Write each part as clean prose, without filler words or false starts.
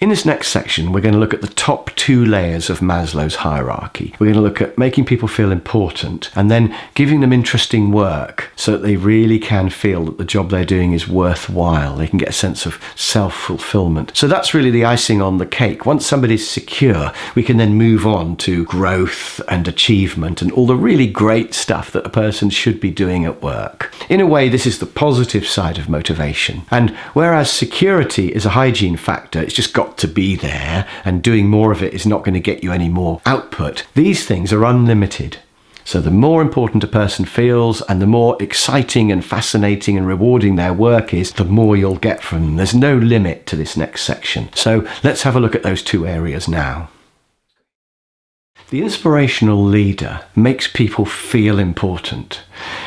In this next section, we're going to look at the top 2 layers of Maslow's hierarchy. We're going to look at making people feel important and then giving them interesting work so that they really can feel that the job they're doing is worthwhile. They can get a sense of self-fulfillment. So that's really the icing on the cake. Once somebody's secure, we can then move on to growth and achievement and all the really great stuff that a person should be doing at work. In a way, this is the positive side of motivation. And whereas security is a hygiene factor, it's just got to be there, and doing more of it is not going to get you any more output, these things are unlimited. So the more important a person feels and the more exciting and fascinating and rewarding their work is, the more you'll get from them. There's no limit to this next section. So let's have a look at those 2 areas now. The inspirational leader makes people feel important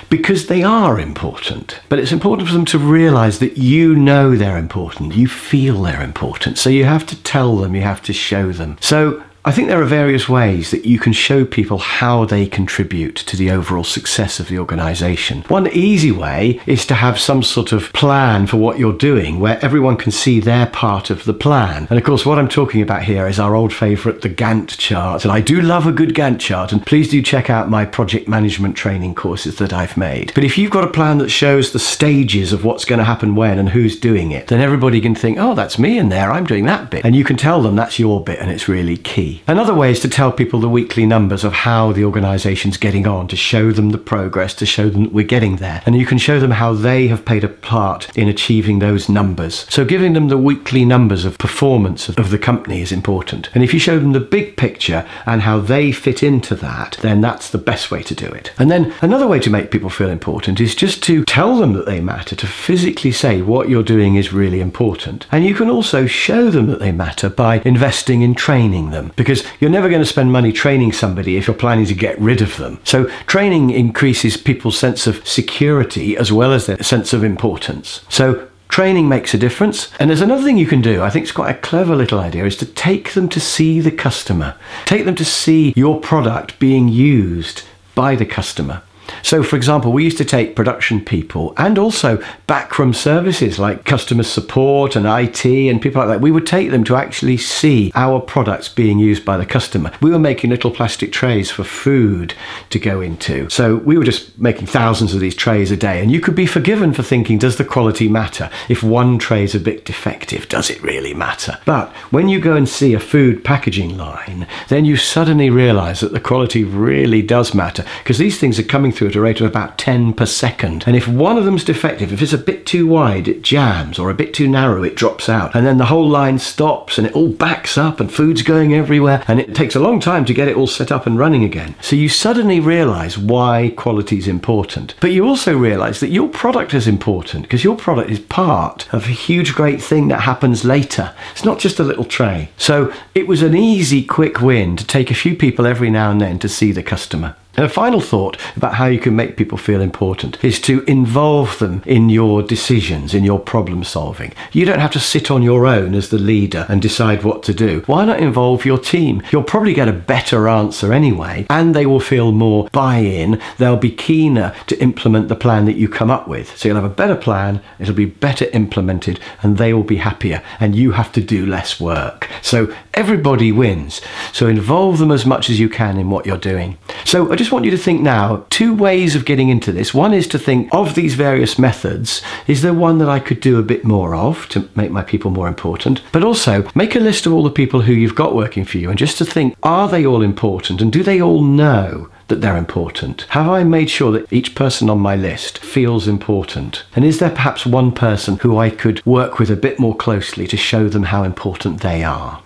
because they are important. But it's important for them to realize that you know they're important, you feel they're important. So you have to tell them, you have to show them. So I think there are various ways that you can show people how they contribute to the overall success of the organisation. One easy way is to have some sort of plan for what you're doing where everyone can see their part of the plan. And of course, what I'm talking about here is our old favourite, the Gantt chart. And I do love a good Gantt chart, and please do check out my project management training courses that I've made. But if you've got a plan that shows the stages of what's going to happen when and who's doing it, then everybody can think, oh, that's me in there, I'm doing that bit. And you can tell them that's your bit and it's really key. Another way is to tell people the weekly numbers of how the organisation's getting on, to show them the progress, to show them that we're getting there. And you can show them how they have played a part in achieving those numbers. So giving them the weekly numbers of performance of the company is important. And if you show them the big picture and how they fit into that, then that's the best way to do it. And then another way to make people feel important is just to tell them that they matter, to physically say what you're doing is really important. And you can also show them that they matter by investing in training them, because you're never going to spend money training somebody if you're planning to get rid of them. So training increases people's sense of security as well as their sense of importance. So training makes a difference. And there's another thing you can do, I think it's quite a clever little idea, is to take them to see the customer. Take them to see your product being used by the customer. So, for example, we used to take production people and also backroom services like customer support and IT and people like that. We would take them to actually see our products being used by the customer. We were making little plastic trays for food to go into. So we were just making thousands of these trays a day. And you could be forgiven for thinking, does the quality matter? If one tray is a bit defective, does it really matter? But when you go and see a food packaging line, then you suddenly realize that the quality really does matter, because these things are coming through at a rate of about 10 per second. And if one of them's defective, if it's a bit too wide, it jams, or a bit too narrow, it drops out. And then the whole line stops and it all backs up and food's going everywhere. And it takes a long time to get it all set up and running again. So you suddenly realize why quality is important. But you also realize that your product is important, because your product is part of a huge, great thing that happens later. It's not just a little tray. So it was an easy, quick win to take a few people every now and then to see the customer. And a final thought about how you can make people feel important is to involve them in your decisions, in your problem solving. You don't have to sit on your own as the leader and decide what to do. Why not involve your team? You'll probably get a better answer anyway, and they will feel more buy-in. They'll be keener to implement the plan that you come up with. So you'll have a better plan, it'll be better implemented, and they will be happier, and you have to do less work. So everybody wins. So involve them as much as you can in what you're doing. So I just want you to think now, 2 ways of getting into this. One is to think of these various methods. Is there one that I could do a bit more of to make my people more important? But also make a list of all the people who you've got working for you, and just to think, are they all important, and do they all know that they're important? Have I made sure that each person on my list feels important? And is there perhaps one person who I could work with a bit more closely to show them how important they are?